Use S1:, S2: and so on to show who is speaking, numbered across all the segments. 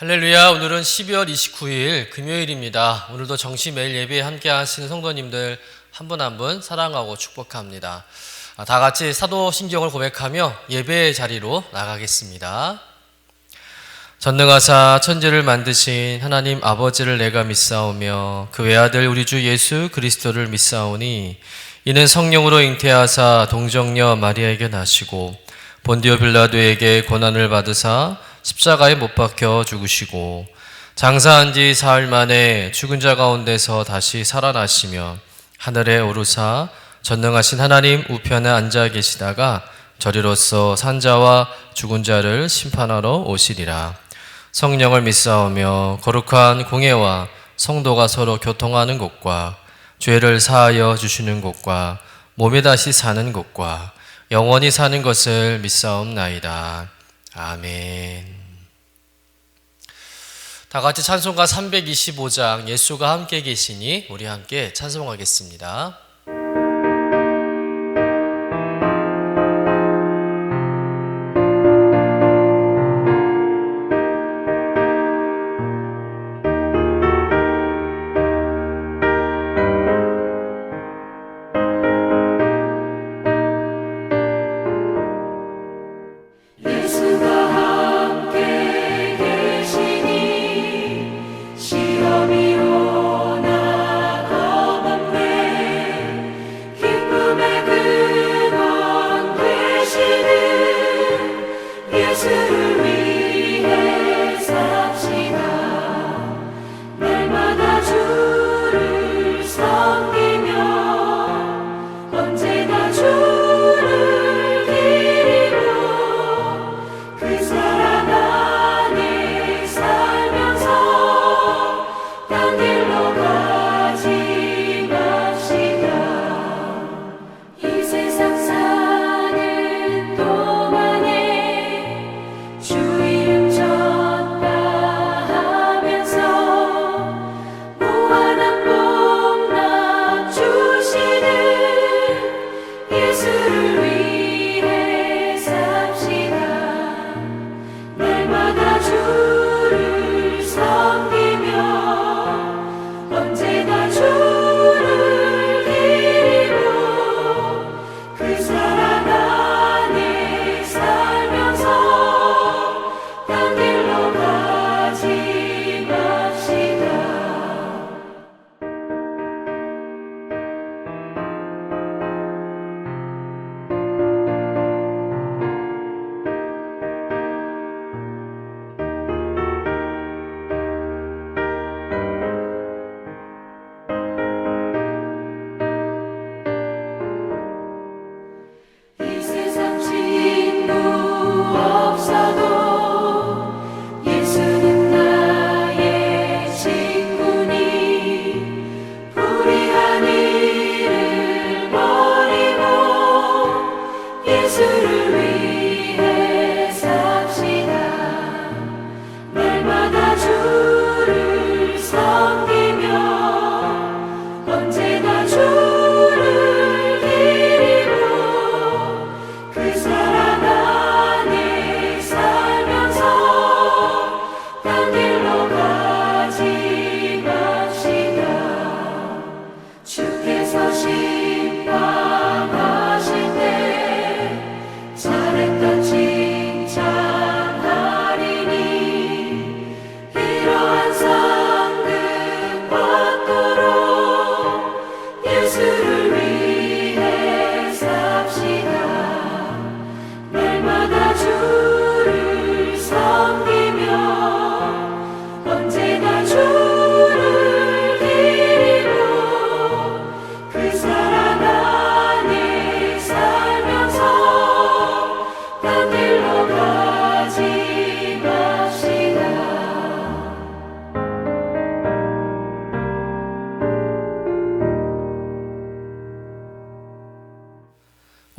S1: 할렐루야. 오늘은 12월 29일 금요일입니다. 오늘도 정시 매일 예배에 함께 하시는 성도님들 한 분 한 분 사랑하고 축복합니다. 다 같이 사도신경을 고백하며 예배의 자리로 나가겠습니다. 전능하사 천지를 만드신 하나님 아버지를 내가 믿사오며 그 외아들 우리 주 예수 그리스도를 믿사오니 이는 성령으로 잉태하사 동정녀 마리아에게 나시고 본디오 빌라도에게 고난을 받으사 십자가에 못 박혀 죽으시고 장사한 지 사흘 만에 죽은 자 가운데서 다시 살아나시며 하늘에 오르사 전능하신 하나님 우편에 앉아 계시다가 저리로서 산자와 죽은 자를 심판하러 오시리라. 성령을 믿사오며 거룩한 공예와 성도가 서로 교통하는 곳과 죄를 사하여 주시는 곳과 몸에 다시 사는 곳과 영원히 사는 것을 믿사옵나이다. 아멘. 다 같이 찬송가 325장 예수가 함께 계시니 우리 함께 찬송하겠습니다.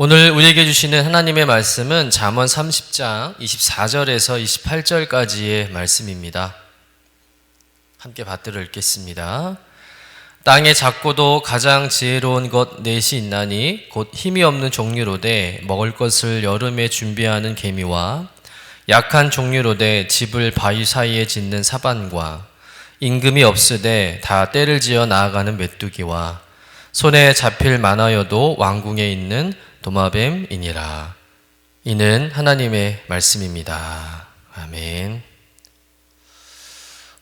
S1: 오늘 우리에게 주시는 하나님의 말씀은 잠언 30장 24절에서 28절까지의 말씀입니다. 함께 받들어 읽겠습니다. 땅에 작고도 가장 지혜로운 것 넷이 있나니 곧 힘이 없는 종류로되 먹을 것을 여름에 준비하는 개미와 약한 종류로되 집을 바위 사이에 짓는 사반과 임금이 없으되 다 때를 지어 나아가는 메뚜기와 손에 잡힐 만하여도 왕궁에 있는 도마뱀이니라. 이는 하나님의 말씀입니다. 아멘.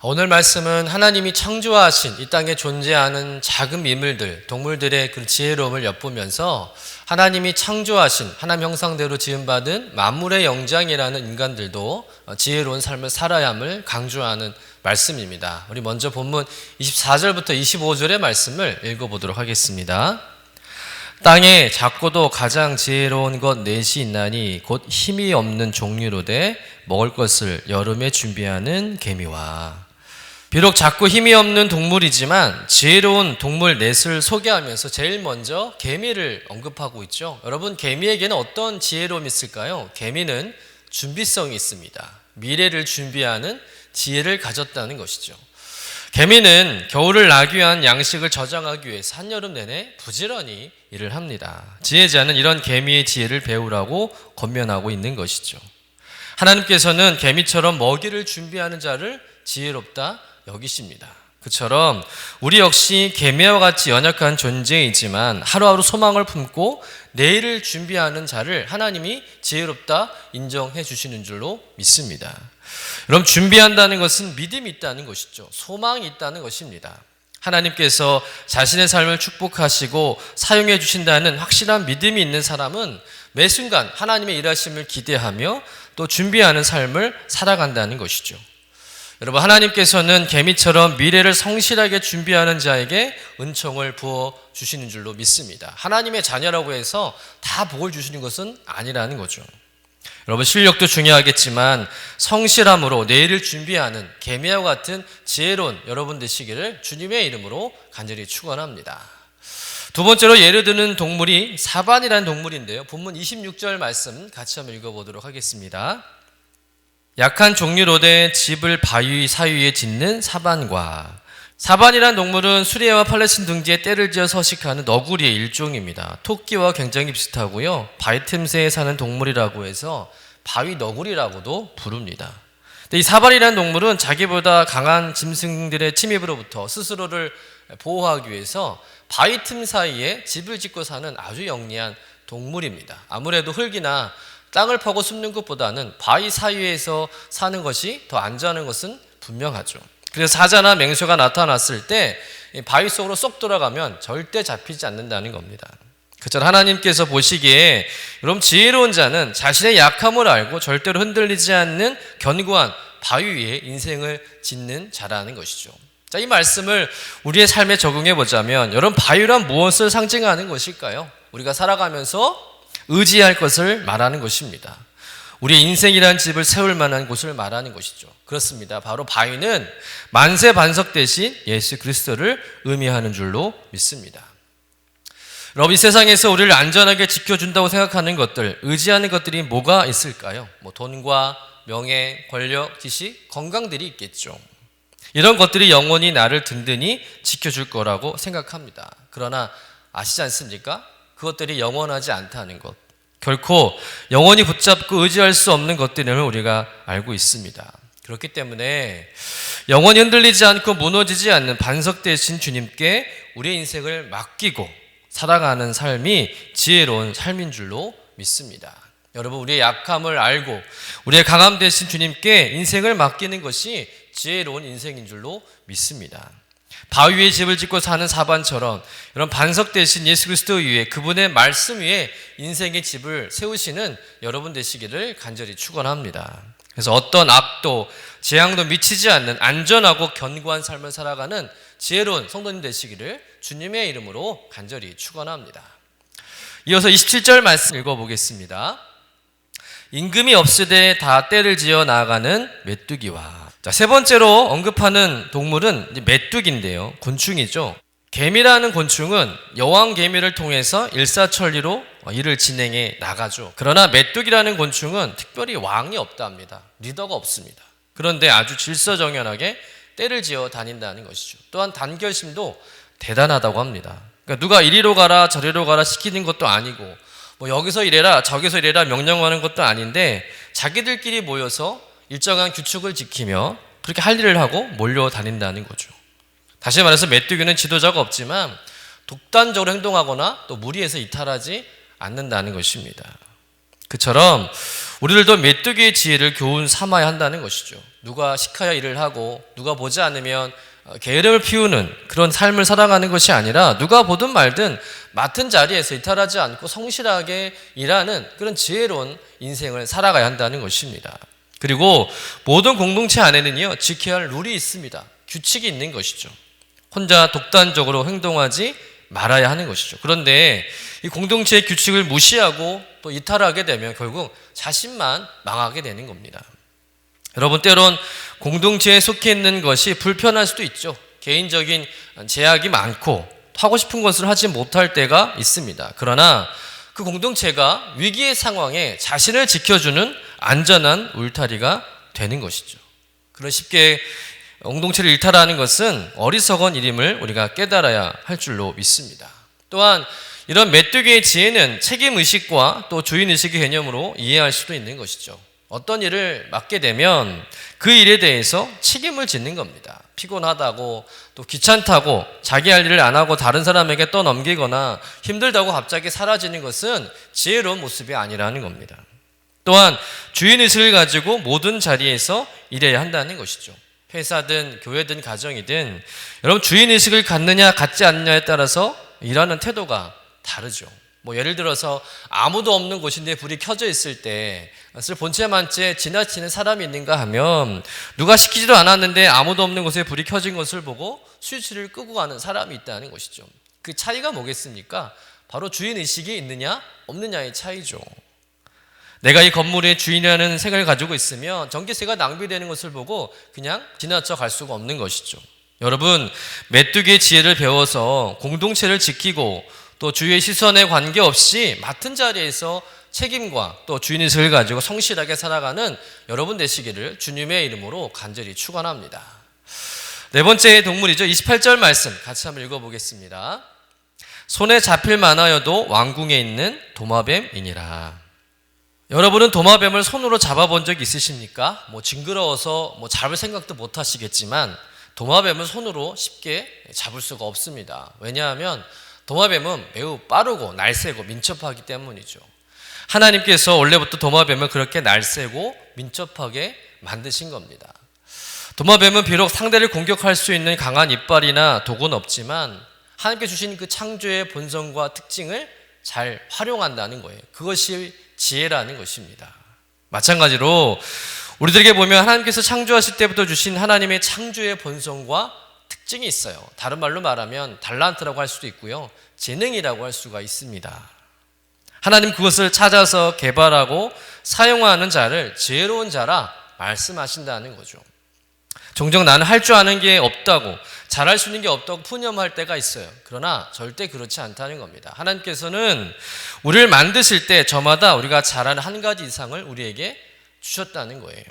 S1: 오늘 말씀은 하나님이 창조하신 이 땅에 존재하는 작은 미물들, 동물들의 그 지혜로움을 엿보면서 하나님이 창조하신 하나님 형상대로 지음받은 만물의 영장이라는 인간들도 지혜로운 삶을 살아야 함을 강조하는 말씀입니다. 우리 먼저 본문 24절부터 25절의 말씀을 읽어보도록 하겠습니다. 땅에 작고도 가장 지혜로운 것 넷이 있나니 곧 힘이 없는 종류로되 먹을 것을 여름에 준비하는 개미와. 비록 작고 힘이 없는 동물이지만 지혜로운 동물 넷을 소개하면서 제일 먼저 개미를 언급하고 있죠. 여러분, 개미에게는 어떤 지혜로움이 있을까요? 개미는 준비성이 있습니다. 미래를 준비하는 지혜를 가졌다는 것이죠. 개미는 겨울을 나기 위한 양식을 저장하기 위해서 한여름 내내 부지런히 일을 합니다. 지혜자는 이런 개미의 지혜를 배우라고 권면하고 있는 것이죠. 하나님께서는 개미처럼 먹이를 준비하는 자를 지혜롭다 여기십니다. 그처럼 우리 역시 개미와 같이 연약한 존재이지만 하루하루 소망을 품고 내일을 준비하는 자를 하나님이 지혜롭다 인정해 주시는 줄로 믿습니다. 그럼 준비한다는 것은 믿음이 있다는 것이죠. 소망이 있다는 것입니다. 하나님께서 자신의 삶을 축복하시고 사용해 주신다는 확실한 믿음이 있는 사람은 매 순간 하나님의 일하심을 기대하며 또 준비하는 삶을 살아간다는 것이죠. 여러분, 하나님께서는 개미처럼 미래를 성실하게 준비하는 자에게 은총을 부어 주시는 줄로 믿습니다. 하나님의 자녀라고 해서 다 복을 주시는 것은 아니라는 거죠. 여러분, 실력도 중요하겠지만 성실함으로 내일을 준비하는 개미와 같은 지혜로운 여러분 되시기를 주님의 이름으로 간절히 축원합니다. 두 번째로 예를 드는 동물이 사반이라는 동물인데요. 본문 26절 말씀 같이 한번 읽어보도록 하겠습니다. 약한 종류로되 집을 바위 사이에 짓는 사반과. 사반이란 동물은 수리아와 팔레스틴 등지에 떼를 지어 서식하는 너구리의 일종입니다. 토끼와 굉장히 비슷하고요. 바위 틈새에 사는 동물이라고 해서 바위 너구리라고도 부릅니다. 이 사반이라는 동물은 자기보다 강한 짐승들의 침입으로부터 스스로를 보호하기 위해서 바위 틈 사이에 집을 짓고 사는 아주 영리한 동물입니다. 아무래도 흙이나 땅을 파고 숨는 것보다는 바위 사이에서 사는 것이 더 안전한 것은 분명하죠. 그래서 사자나 맹수가 나타났을 때 바위 속으로 쏙 들어가면 절대 잡히지 않는다는 겁니다. 그처럼 하나님께서 보시기에 여러분, 지혜로운 자는 자신의 약함을 알고 절대로 흔들리지 않는 견고한 바위 위에 인생을 짓는 자라는 것이죠. 자, 이 말씀을 우리의 삶에 적용해 보자면 여러분, 바위란 무엇을 상징하는 것일까요? 우리가 살아가면서 의지할 것을 말하는 것입니다. 우리의 인생이라는 집을 세울 만한 곳을 말하는 것이죠. 그렇습니다. 바로 바위는 만세 반석 대신 예수 그리스도를 의미하는 줄로 믿습니다. 여러분, 이 세상에서 우리를 안전하게 지켜준다고 생각하는 것들, 의지하는 것들이 뭐가 있을까요? 돈과 명예, 권력, 지식, 건강들이 있겠죠. 이런 것들이 영원히 나를 든든히 지켜줄 거라고 생각합니다. 그러나 아시지 않습니까? 그것들이 영원하지 않다는 것, 결코 영원히 붙잡고 의지할 수 없는 것들을 우리가 알고 있습니다. 그렇기 때문에 영원히 흔들리지 않고 무너지지 않는 반석 되신 주님께 우리의 인생을 맡기고 살아가는 삶이 지혜로운 삶인 줄로 믿습니다. 여러분, 우리의 약함을 알고 우리의 강함 되신 주님께 인생을 맡기는 것이 지혜로운 인생인 줄로 믿습니다. 바위 위에 집을 짓고 사는 사반처럼 이런 반석 대신 예수 그리스도 위에, 그분의 말씀 위에 인생의 집을 세우시는 여러분 되시기를 간절히 축원합니다. 그래서 어떤 악도 재앙도 미치지 않는 안전하고 견고한 삶을 살아가는 지혜로운 성도님 되시기를 주님의 이름으로 간절히 축원합니다. 이어서 27절 말씀 읽어보겠습니다. 임금이 없으되 다 떼를 지어 나아가는 메뚜기와. 자, 세 번째로 언급하는 동물은 메뚜기인데요. 곤충이죠. 개미라는 곤충은 여왕 개미를 통해서 일사천리로 일을 진행해 나가죠. 그러나 메뚜기라는 곤충은 특별히 왕이 없답니다. 리더가 없습니다. 그런데 아주 질서정연하게 떼를 지어 다닌다는 것이죠. 또한 단결심도 대단하다고 합니다. 그러니까 누가 이리로 가라 저리로 가라 시키는 것도 아니고 여기서 이래라 저기서 이래라 명령하는 것도 아닌데 자기들끼리 모여서 일정한 규칙을 지키며 그렇게 할 일을 하고 몰려다닌다는 거죠. 다시 말해서 메뚜기는 지도자가 없지만 독단적으로 행동하거나 또 무리해서 이탈하지 않는다는 것입니다. 그처럼 우리들도 메뚜기의 지혜를 교훈 삼아야 한다는 것이죠. 누가 시켜야 일을 하고 누가 보지 않으면 게으름을 피우는 그런 삶을 살아가는 것이 아니라 누가 보든 말든 맡은 자리에서 이탈하지 않고 성실하게 일하는 그런 지혜로운 인생을 살아가야 한다는 것입니다. 그리고 모든 공동체 안에는요, 지켜야 할 룰이 있습니다. 규칙이 있는 것이죠. 혼자 독단적으로 행동하지 말아야 하는 것이죠. 그런데 이 공동체의 규칙을 무시하고 또 이탈하게 되면 결국 자신만 망하게 되는 겁니다. 여러분, 때론 공동체에 속해 있는 것이 불편할 수도 있죠. 개인적인 제약이 많고 하고 싶은 것을 하지 못할 때가 있습니다. 그러나 그 공동체가 위기의 상황에 자신을 지켜주는 안전한 울타리가 되는 것이죠. 그런 쉽게 공동체를 일탈하는 것은 어리석은 일임을 우리가 깨달아야 할 줄로 믿습니다. 또한 이런 메뚜기의 지혜는 책임의식과 또 주인의식의 개념으로 이해할 수도 있는 것이죠. 어떤 일을 맡게 되면 그 일에 대해서 책임을 짓는 겁니다. 피곤하다고 또 귀찮다고 자기 할 일을 안 하고 다른 사람에게 떠넘기거나 힘들다고 갑자기 사라지는 것은 지혜로운 모습이 아니라는 겁니다. 또한 주인의식을 가지고 모든 자리에서 일해야 한다는 것이죠. 회사든 교회든 가정이든 여러분, 주인의식을 갖느냐 갖지 않느냐에 따라서 일하는 태도가 다르죠. 예를 들어서 아무도 없는 곳인데 불이 켜져 있을 때 본체만째 지나치는 사람이 있는가 하면 누가 시키지도 않았는데 아무도 없는 곳에 불이 켜진 것을 보고 스위치를 끄고 가는 사람이 있다는 것이죠. 그 차이가 뭐겠습니까? 바로 주인의식이 있느냐 없느냐의 차이죠. 내가 이 건물의 주인이라는 생각을 가지고 있으면 전기세가 낭비되는 것을 보고 그냥 지나쳐 갈 수가 없는 것이죠. 여러분, 메뚜기의 지혜를 배워서 공동체를 지키고 또 주위의 시선에 관계없이 맡은 자리에서 책임과 또 주인의식을 가지고 성실하게 살아가는 여러분 되시기를 주님의 이름으로 간절히 축원합니다. 네 번째 동물이죠. 28절 말씀 같이 한번 읽어보겠습니다. 손에 잡힐 만하여도 왕궁에 있는 도마뱀이니라. 여러분은 도마뱀을 손으로 잡아본 적 있으십니까? 징그러워서 잡을 생각도 못 하시겠지만 도마뱀은 손으로 쉽게 잡을 수가 없습니다. 왜냐하면 도마뱀은 매우 빠르고 날쌔고 민첩하기 때문이죠. 하나님께서 원래부터 도마뱀을 그렇게 날쌔고 민첩하게 만드신 겁니다. 도마뱀은 비록 상대를 공격할 수 있는 강한 이빨이나 독은 없지만 하나님께 주신 그 창조의 본성과 특징을 잘 활용한다는 거예요. 그것이 지혜라는 것입니다. 마찬가지로 우리들에게 보면 하나님께서 창조하실 때부터 주신 하나님의 창조의 본성과 특징이 있어요. 다른 말로 말하면 달란트라고 할 수도 있고요, 재능이라고 할 수가 있습니다. 하나님 그것을 찾아서 개발하고 사용하는 자를 지혜로운 자라 말씀하신다는 거죠. 종종 나는 할 줄 아는 게 없다고, 잘할 수 있는 게 없다고 푸념할 때가 있어요. 그러나 절대 그렇지 않다는 겁니다. 하나님께서는 우리를 만드실 때 저마다 우리가 잘하는 한 가지 이상을 우리에게 주셨다는 거예요.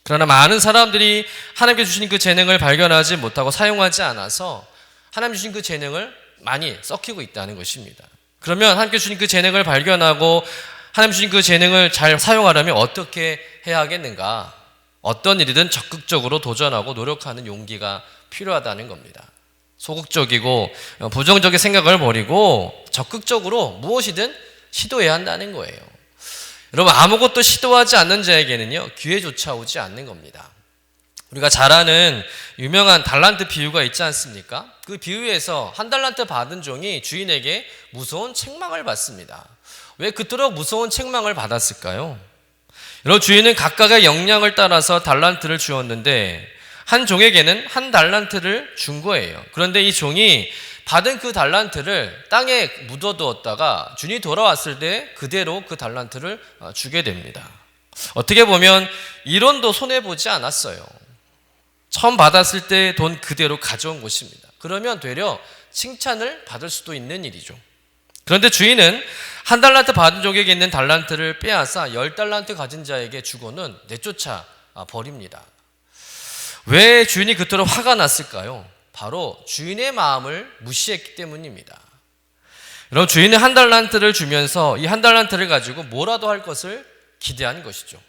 S1: 그러나 많은 사람들이 하나님께 주신 그 재능을 발견하지 못하고 사용하지 않아서 하나님 주신 그 재능을 많이 썩히고 있다는 것입니다. 그러면 하나님께 주신 그 재능을 발견하고 하나님 주신 그 재능을 잘 사용하려면 어떻게 해야 하겠는가? 어떤 일이든 적극적으로 도전하고 노력하는 용기가 필요하다는 겁니다. 소극적이고 부정적인 생각을 버리고 적극적으로 무엇이든 시도해야 한다는 거예요. 여러분, 아무것도 시도하지 않는 자에게는요, 기회조차 오지 않는 겁니다. 우리가 잘 아는 유명한 달란트 비유가 있지 않습니까? 그 비유에서 한 달란트 받은 종이 주인에게 무서운 책망을 받습니다. 왜 그토록 무서운 책망을 받았을까요? 여러분, 주인은 각각의 역량을 따라서 달란트를 주었는데 한 종에게는 한 달란트를 준 거예요. 그런데 이 종이 받은 그 달란트를 땅에 묻어두었다가 주인이 돌아왔을 때 그대로 그 달란트를 주게 됩니다. 어떻게 보면 1원도 손해보지 않았어요. 처음 받았을 때 돈 그대로 가져온 것입니다. 그러면 되려 칭찬을 받을 수도 있는 일이죠. 그런데 주인은 한 달란트 받은 종에게 있는 달란트를 빼앗아 10달란트 가진 자에게 주고는 내쫓아 버립니다. 왜 주인이 그토록 화가 났을까요? 바로 주인의 마음을 무시했기 때문입니다. 여러분, 주인은 한 달란트를 주면서 이 한 달란트를 가지고 뭐라도 할 것을 기대한 것이죠.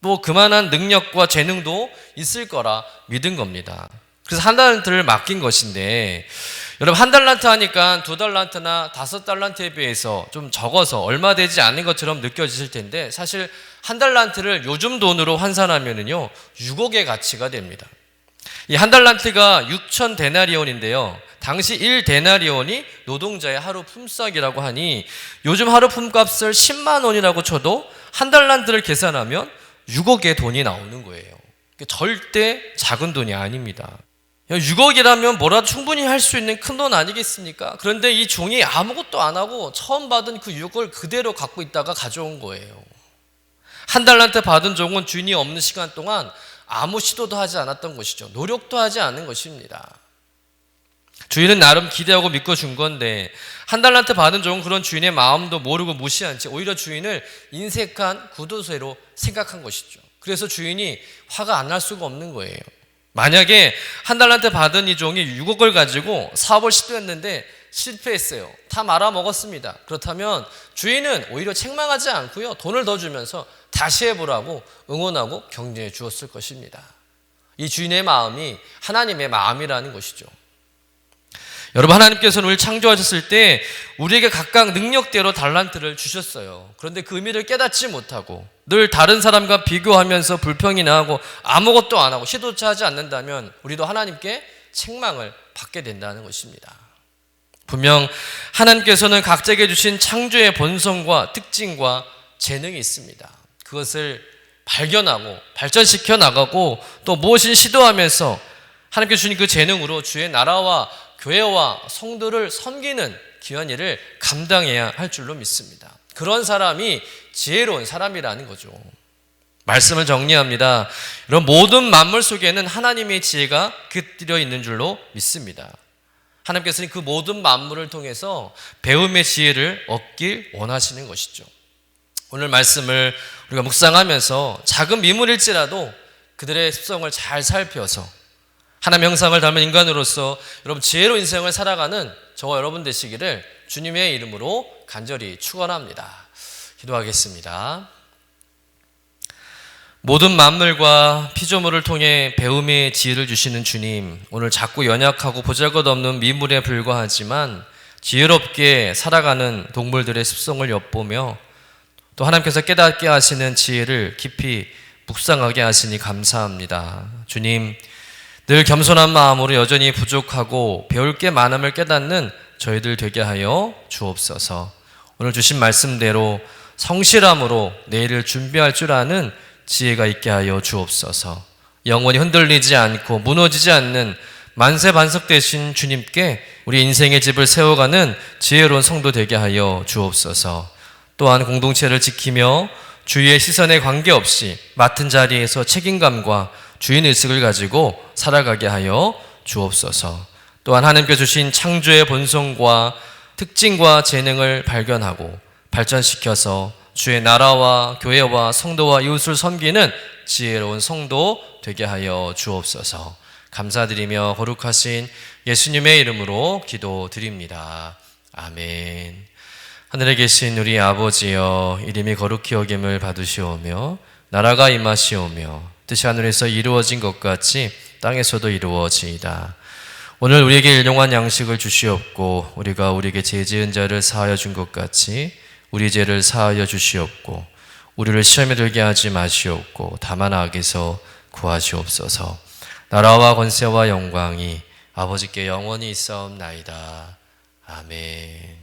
S1: 또 그만한 능력과 재능도 있을 거라 믿은 겁니다. 그래서 한 달란트를 맡긴 것인데, 여러분 한 달란트 하니까 두 달란트나 5달란트에 비해서 좀 적어서 얼마 되지 않은 것처럼 느껴지실 텐데, 사실 한 달란트를 요즘 돈으로 환산하면은요 6억의 가치가 됩니다. 이 한 달란트가 6천 데나리온인데요, 당시 1데나리온이 노동자의 하루 품삯이라고 하니 요즘 하루 품값을 10만 원이라고 쳐도 한 달란트를 계산하면 6억의 돈이 나오는 거예요. 절대 작은 돈이 아닙니다. 6억이라면 뭐라도 충분히 할 수 있는 큰 돈 아니겠습니까? 그런데 이 종이 아무것도 안 하고 처음 받은 그 6억을 그대로 갖고 있다가 가져온 거예요. 한 달란트 받은 종은 주인이 없는 시간 동안 아무 시도도 하지 않았던 것이죠. 노력도 하지 않은 것입니다. 주인은 나름 기대하고 믿고 준 건데, 한 달란트 받은 종은 그런 주인의 마음도 모르고 무시한 채 오히려 주인을 인색한 구도새로 생각한 것이죠. 그래서 주인이 화가 안 날 수가 없는 거예요. 만약에 한 달란트 받은 이 종이 6억을 가지고 사업을 시도했는데 실패했어요. 다 말아먹었습니다. 그렇다면 주인은 오히려 책망하지 않고요, 돈을 더 주면서 다시 해보라고 응원하고 격려해 주었을 것입니다. 이 주인의 마음이 하나님의 마음이라는 것이죠. 여러분, 하나님께서는 우리를 창조하셨을 때 우리에게 각각 능력대로 달란트를 주셨어요. 그런데 그 의미를 깨닫지 못하고 늘 다른 사람과 비교하면서 불평이나 하고 아무것도 안 하고 시도조차 하지 않는다면 우리도 하나님께 책망을 받게 된다는 것입니다. 분명 하나님께서는 각자에게 주신 창조의 본성과 특징과 재능이 있습니다. 그것을 발견하고 발전시켜 나가고 또 무엇을 시도하면서 하나님께 주신 그 재능으로 주의 나라와 교회와 성도를 섬기는 귀한 일을 감당해야 할 줄로 믿습니다. 그런 사람이 지혜로운 사람이라는 거죠. 말씀을 정리합니다. 이런 모든 만물 속에는 하나님의 지혜가 깃들여 있는 줄로 믿습니다. 하나님께서는 그 모든 만물을 통해서 배움의 지혜를 얻길 원하시는 것이죠. 오늘 말씀을 우리가 묵상하면서 작은 미물일지라도 그들의 습성을 잘 살펴서 하나님의 형상을 닮은 인간으로서 여러분 지혜로운 인생을 살아가는 저와 여러분 되시기를 주님의 이름으로 간절히 축원합니다. 기도하겠습니다. 모든 만물과 피조물을 통해 배움의 지혜를 주시는 주님, 오늘 작고 연약하고 보잘것없는 미물에 불과하지만 지혜롭게 살아가는 동물들의 습성을 엿보며 또 하나님께서 깨닫게 하시는 지혜를 깊이 묵상하게 하시니 감사합니다. 주님, 늘 겸손한 마음으로 여전히 부족하고 배울 게 많음을 깨닫는 저희들 되게 하여 주옵소서. 오늘 주신 말씀대로 성실함으로 내일을 준비할 줄 아는 지혜가 있게 하여 주옵소서. 영원히 흔들리지 않고 무너지지 않는 만세반석 되신 주님께 우리 인생의 집을 세워가는 지혜로운 성도 되게 하여 주옵소서. 또한 공동체를 지키며 주위의 시선에 관계없이 맡은 자리에서 책임감과 주인의식을 가지고 살아가게 하여 주옵소서. 또한 하나님께 주신 창조의 본성과 특징과 재능을 발견하고 발전시켜서 주의 나라와 교회와 성도와 이웃을 섬기는 지혜로운 성도 되게 하여 주옵소서. 감사드리며 거룩하신 예수님의 이름으로 기도드립니다. 아멘. 하늘에 계신 우리 아버지여, 이름이 거룩히 여김을 받으시오며 나라가 임하시오며 뜻이 하늘에서 이루어진 것 같이 땅에서도 이루어지이다. 오늘 우리에게 일용할 양식을 주시옵고 우리가 우리에게 죄 지은 자를 사하여 준 것 같이 우리 죄를 사하여 주시옵고 우리를 시험에 들게 하지 마시옵고 다만 악에서 구하시옵소서. 나라와 권세와 영광이 아버지께 영원히 있사옵나이다. 아멘.